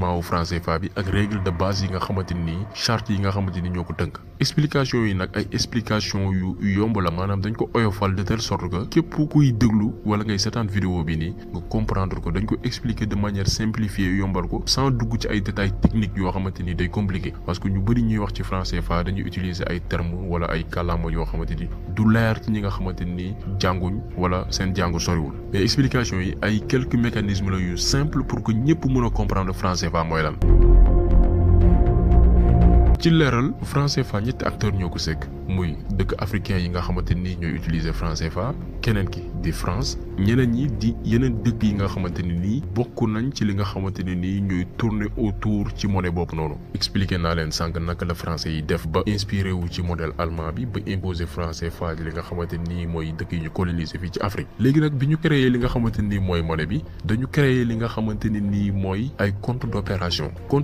maawu franc CFA bi ak règle de base yi nga xamante ni charte yi nga xamante ni ñoo ko tënk explication yi nag ay explication yu yomb la maanaam dañ ko oyofal de telle sorte que képp kuy déglu wala ngay seetaan vidéo bi nii nga comprendre ko dañ ko expliquer de manière simplifiée yombal ko sans dugg ci ay détails techniques yoo xamante ni day compliqué parce que ñu bëri ñuy wax ci franc CFA dañuy utiliser ay termes wala ay kàllaama yoo xamante ni du leer ci ñi nga xamante ni jànguñ wala seen jàngu soriwul mais explication yi ay quelques mécanismes la yu simple pour que ñëpp mën a comprendre franc CFA mooy lan. ci leeral franc CFA ñetti acteur ñoo ko sekk muy dëkk africain yi nga xamante ni ñooy utiliser franc CFA keneen ki di France ñeneen ñi di yeneen dëkk yi nga xamante ne nii bokk nañ ci li nga xamante ne nii ñooy tourner autour ci monnaie boobu noonu expliqué naa leen sànq naka la français yi def ba inspiré wu ci modèle allemand bi ba imposer franc CFA li nga xamante nii mooy dëkk yi ñu coloniser fii ci Afrique léegi nag bi ñu créé li nga xamante nii mooy monnaie bi dañu créé li nga xamante ne nii mooy ay compte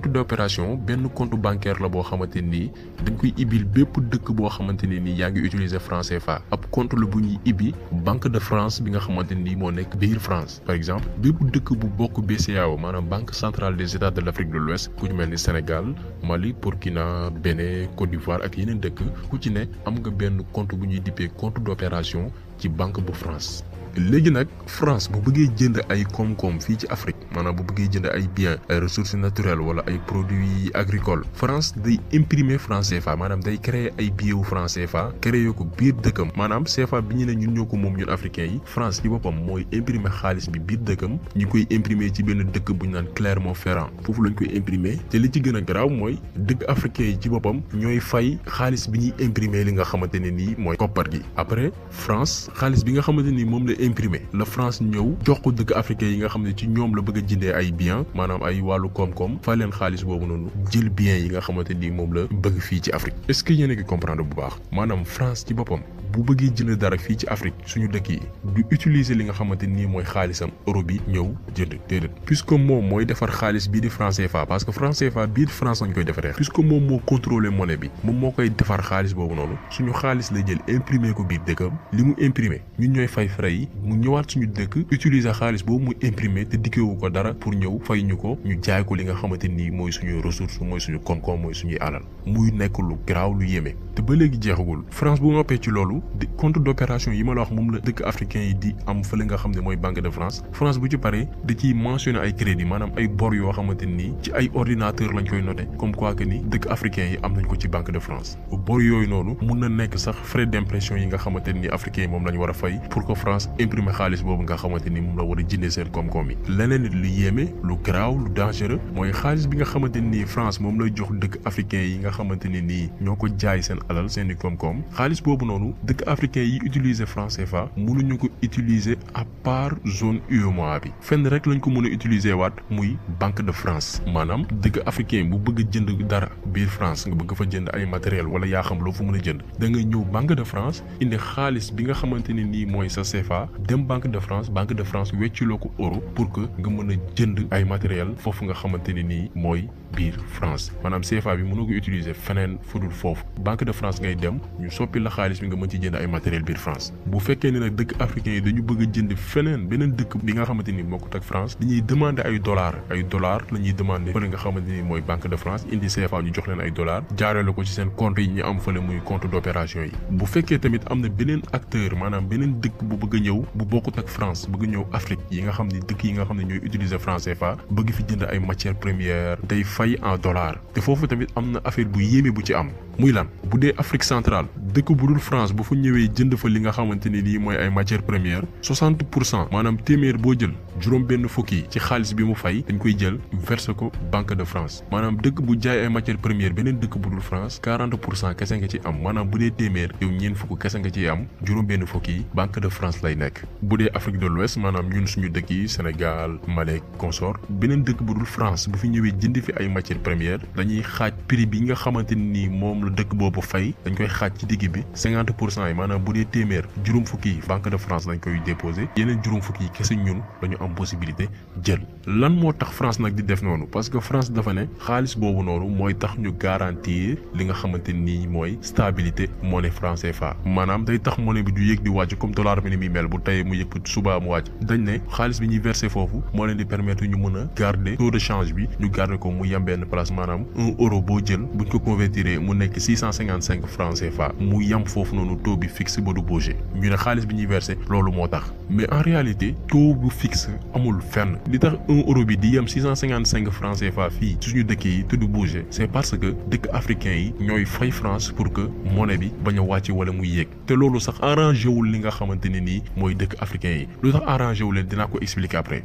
d'opération benn compte bancaire la boo xamante nii dañ koy ibil bépp dëkk boo xamante ne nii yaa ngi utiliser franc CFA ab compte la bu ñuy ibi Banque de France bi nga xamante ni moo nekk biir France par exemple bépp dëkk bu bokk BCEAO maanaam Banque centrale des États de l'Afrique de l'Ouest ku ci mel ni Sénégal Mali Burkina Bénin Côte d'Ivoire ak yeneen dëkk ku ci ne am nga benn compte bu ñuy dippee compte d'opération ci banque bu France. léegi nag France bu bëggee jënd ay koom-koom fii ci Afrique maanaam bu bëggee jënd ay biens ay ressources naturelles wala ay produits agricoles France day imprimer franc CFA maanaam day créer ay billets wu franc CFA créer ko biir dëkkam maanaam CFA bi ñu ne ñun ñoo ko moom ñun africains yi France ci boppam mooy imprimer xaalis bi biir dëkkam ñu koy imprimer ci benn dëkk bu ñu naan Clermont-Ferrand foofu lañ koy imprimer te li ci gën a garaaw mooy dëkk africains yi ci boppam ñooy fay xaalis bi ñuy imprimer li nga xamante ne nii mooy koppar gi après France xaalis bi nga xamante ni moom la imprimé la France ñëw jox ko dëkk africain yi nga xam ne ci ñoom la bëgg a jëndee ay biens maanaam ay wàllu koom-koom fay leen xaalis boobu noonu jël biens yi nga xamante ni moom la bëgg fii ci Afrique est-ce que yéen a ngi comprendre bu baax maanaam France ci boppam bu bëggee jënd dara fii ci Afrique suñu dëkk yi du utiliser li nga xamante ni mooy xaalisam euro bi ñëw jënd déedéet puisque moom mooy defar xaalis bii di franc CFA parce que franc CFA bii di France lañ koy defaree puisque moom moo contrôler monnaie bi moom moo koy defar xaalis boobu noonu suñu xaalis lay jël imprimer ko biir dëkkam li mu imprimer ñun ñooy fay frais yi mu ñëwaat suñu dëkk utiliser xaalis boobu muy imprimer te dikkewu ko dara pour ñëw fay ñu ko ñu jaay ko li nga xamante ni mooy suñuy ressource mooy suñu koom-koom mooy suñuy alal muy nekk lu garaaw lu yéeme te ba léegi jeexagul France bu noppee ci loolu di compte d'opération yi ma la wax moom la dëkk africain yi di am fële nga xam ne mooy Banque de France France bu ci paree da ciy mentionné ay crédit maanaam ay bor yoo xamante ni ci ay ordinateur lañ koy noté comme quoi que ni dëkk africain yi am nañ ko ci Banque de France bor yooyu noonu mun na nekk sax frais d'impression yi nga xamante ni africain yi moom lañ war a fay pour que France imprimer xaalis boobu nga xamante ni moom la war a jëndee seen koom-koom yi leneen nit lu yéeme lu garaaw lu dangereux mooy xaalis bi nga xamante ni France moom lay jox dëkk africain yi nga xamante ne nii ñoo ko jaay seen alal seen i koom-koom xaalis boobu noonu dëkk africain yi utiliser franc CFA mënuñu ko utiliser à part zone UEMOA bi fenn rek lañ ko mën a utiliser waat muy Banque de France maanaam dëkk africain bu bëgg a jënd dara biir France nga bëgg fa jënd ay matériel wala yaa xam loo fa mën a jënd da ngay ñëw Banque de France indi xaalis bi nga xamante ne nii mooy sa CFA dem Banque de France wecciloo ko euro pour que nga mën a jënd ay matériel foofu nga xamante ne nii mooy biir France maanaam CFA bi mënoo ko utiliser feneen fudul foofu Banque de France ngay dem ñu soppi la xaalis bi nga mën ci jënd ay matériel biir France bu fekkee ne nag dëkk africain yi dañu bëgg a jënd feneen beneen dëkk bi nga xamante ni bokkut ak France dañuy demander ay dollars la ñuy demander fële nga xamante ni mooy Banque de France indi CFA ñu jox leen ay dollars jaaree la ko ci seen compte yi ñu am fële muy compte d'opération yi bu fekkee tamit am na beneen acteur maanaam beneen dëkk bu bëgg a ñëw bu bokkut ak France bëgg ñëw Afrique yi nga xam ne dëkk yi nga xam ne ñooy utiliser franc CFA bëgg fi jënd ay matières premières day fay en dollars te foofu tamit am na affaire bu yéeme bu ci am muy lan bu dee Afrique centrale dëkk bu dul France bu fa ñëwee jënd fa li nga xamante ni nii mooy ay matières premières 60% maanaam téeméer boo jël juróom benn fukki ci xaalis bi mu fay dañ koy jël verse ko Banque de France maanaam dëkk bu jaay ay matières premières beneen dëkk bu dul France 40% kese nga ci am maanaam bu dee téeméer yow ñeen fukk kese nga ciy am juróom benn fukki Banque de France lay nekk bu dee Afrique de l'Ouest maanaam ñun suñu dëkk yi Sénégal Mali consort beneen dëkk bu dul France bu fi ñëwee jënd fi ay matières premières dañuy xaaj prix bi nga xamante ni moom la dëkk boobu fay dañ koy xaaj ci digg bi 50% yi maanaam bu dee téeméer juróom fukki Banque de France lañ koy déposé yeneen juróom fukki kese ñun dañu am possibilité jël lan moo tax France nag di def noonu parce que France dafa ne xaalis boobu noonu mooy tax ñu garantir li nga xamante ni mooy stabilité monnaie franc CFA maanaam day tax monnaie bi du yéeg di wàcc comme dollar bi ni muy mel bu tayee mu yëg suba mu wàcc dañ ne xaalis bi ñuy versé foofu moo leen di permettre ñu mën a garder taux de change bi ñu garder ko mu yem benn place maanaam €1 boo jël buñ ko convertir mu nekk 655 francs CFA mu yem foofu noonu taux bi fixe ba du bouger ñu ne xaalis bi ñuy versé loolu moo tax mais en réalité taux bu fixe amul fenn li tax €1 bi di yem 655 francs CFA fii suñu dëkk yi te du bouger c'est parce que dëkk africain yi ñooy fay France pour que monnaie bi bañ a wàcc wala muy yéeg te loolu sax arrangé wul li nga xamante ne nii mooy dëkk africain yi lu tax arrangé wu leen dinaa ko expliquer après.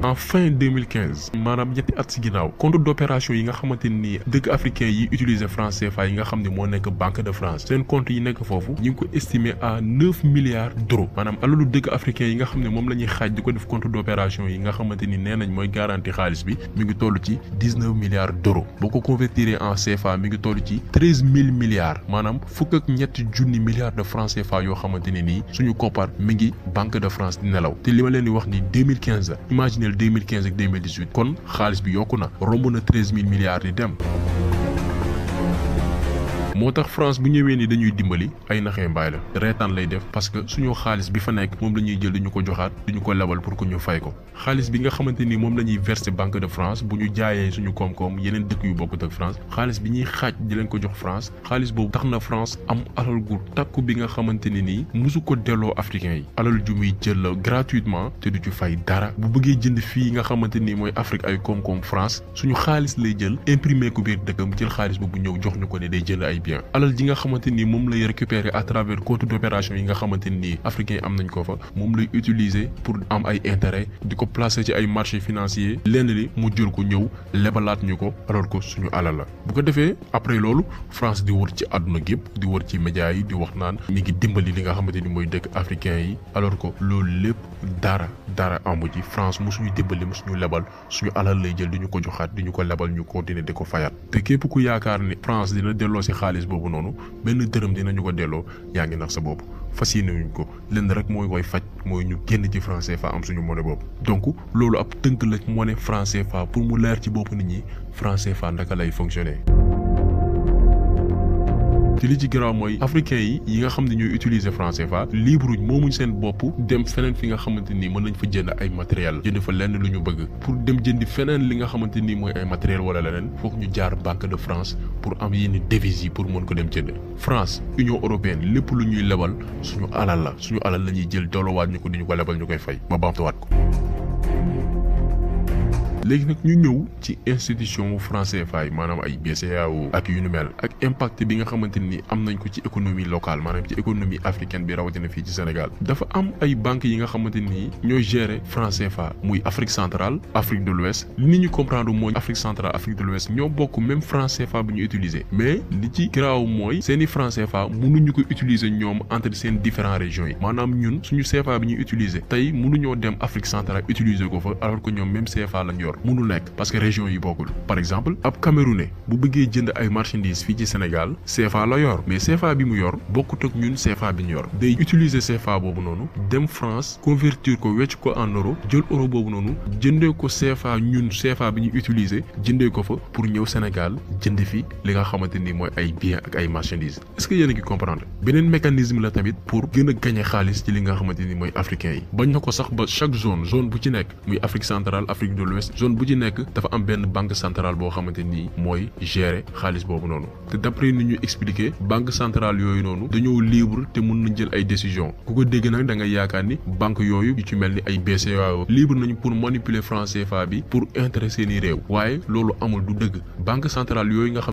en fin 2015 maanaam ñetti at ci ginnaaw compte d'opération yi nga xamante ni dëkk africain yi utiliser franc CFA yi nga xam ne moo nekk Banque de France seen compte yi nekk foofu ñu ngi ko estimé à 9 milliards d'euros maanaam alalu dëkk africain yi nga xam ne moom la ñuy xaaj di ko def compte d'opération yi nga xamante ni nee nañ mooy garantie xaalis bi mi ngi toll ci 19 milliards d'euros boo ko convertir en CFA mi ngi toll ci 13 000 milliards maanaam fukk ak ñetti junni milliards de francs CFA yoo xamante ne nii suñu koppar mi ngi Banque de France di nelaw te li ma leen di wax ni 2015 la imaginez 2015 ak 2018 kon xaalis bi yokku na romb na 13 000 milliards di dem moo tax France bu ñëwee ni dañuy dimbali ay naxee mbaay la reetaan lay def parce que suñu xaalis bi fa nekk moom la ñuy jël di ñu ko joxaat di ñu ko lebal pour que ñu fay ko xaalis bi nga xamante ni moom la ñuy verser Banque de France bu ñu jaayee suñu koom-koom yeneen dëkk yu bokkut ak France xaalis bi ñuy xaaj di leen ko jox France xaalis boobu tax na France am alal gu takku bi nga xamante ni nii musu ko delloo africain yi alal ju muy jël la gratuitement te du ci fay dara bu bëggee jënd fii nga xamante ni mooy Afrique ay koom-koom France suñu xaalis lay jël imprimer ko biir dëkkam jël xaalis boobu ñëw jox ñu ko ne day jënd ay bien alal ji nga xamante ni moom lay récupérer à travers compte d'opération yi nga xamante ni africains yi am nañ ko fa moom lay utiliser pour am ay intérêt di ko placer ci ay marchés financiers lenn li mu jël ko ñëw lebalaat ñu ko alors que suñu alal la bu ko defee après loolu France di wër ci àdduna gépp di wër ci médias yi di wax naan mi ngi dimbali li nga xamante ni mooy dëkk africains yi alors que loolu lépp dara amu ci France mosuñu dimbali mosuñu lebal suñu alal lay jël di ñu ko joxaat di ñu ko lebal ñu continuer di ko fayaat te képp ku yaakaar ni France dina delloo si xaalis boobu noonu benn dërëm dinañu ko delloo yaa ngi nax sa bopp fas yéene wuñ ko lenn rek mooy koy faj mooy ñu génn ci franc CFA am suñu monnaie bopp donc loolu ab tënk la monnaie franc CFA pour mu leer ci bopp nit ñi franc CFA ndaka lay fonctionner. te li ci garaaw mooy africains yi nga xam ne ñooy utiliser franc CFA libre moomuñ seen bopp dem feneen fi nga xamante ni mën nañ fa jënd ay matériel jënd fa lenn lu ñu bëgg pour dem jëndi feneen li nga xamante ni mooy ay matériel wala leneen foog ñu jaar Banque de France pour am yenn devises yi pour mën ko dem jënd France Union européenne lépp lu ñuy lebal suñu alal la ñuy jël doolowaat ñu ko di ñu ko lebal ñu koy fay ma baamtuwaat ko. léegi nag ñu ñëw ci institution franc CFA yi maanaam ay BCEAO ak yu nu mel ak impact bi nga xamante ni am nañ ko ci économie locale maanaam ci économie africaine bi rawatina fii ci Sénégal dafa am ay banques yi nga xamante ni ñooy gérer franc CFA muy Afrique centrale Afrique de l'Ouest li nit ñu comprendre mooy Afrique centrale Afrique de l'Ouest ñoo bokk même franc CFA bi ñu utiliser mais li ci garaaw mooy seeni franc CFA mënuñu ko utiliser ñoom entre seen différentes régions yi maanaam ñun suñu CFA bi ñuy utiliser tey mënuñoo dem Afrique centrale utiliser ko fa alors que ñoom même CFA lañ yor mënul nekk parce que région yi bokkul par exemple ab Camerounais bu bëggee jënd ay marchandises fii ci Sénégal CFA la yor mais CFA bi mu yor bokkut ak ñun CFA bi ñu yor day utiliser CFA boobu noonu dem France convertir ko wecc ko en euro jël euro boobu noonu jëndee ko CFA ñun CFA bi ñu utiliser jëndee ko fa pour ñëw Sénégal jënd fi li nga xamante ni mooy ay biens ak ay marchandises est-ce que yéen a ngi comprendre beneen mécanisme la tamit pour gën a gagner xaalis ci li nga xamante ni mooy africains yi bañ na ko sax ba chaque zone bu ci nekk muy Afrique centrale Afrique de l'Ouest zone bu ci nekk dafa am benn banque centrale boo xamante ni mooy gérer xaalis boobu noonu te d'après ni ñu expliquer banque centrale yooyu noonu dañoo libre te mën na jël ay décisions ku ko dégg nag da ngay yaakaar ni banque yooyu yu ci mel ni ay BCEAO libre nañu pour manipuler franc CFA bi pour intéresser ni réew waaye loolu amul du dëgg banque centrale yooyu nga xam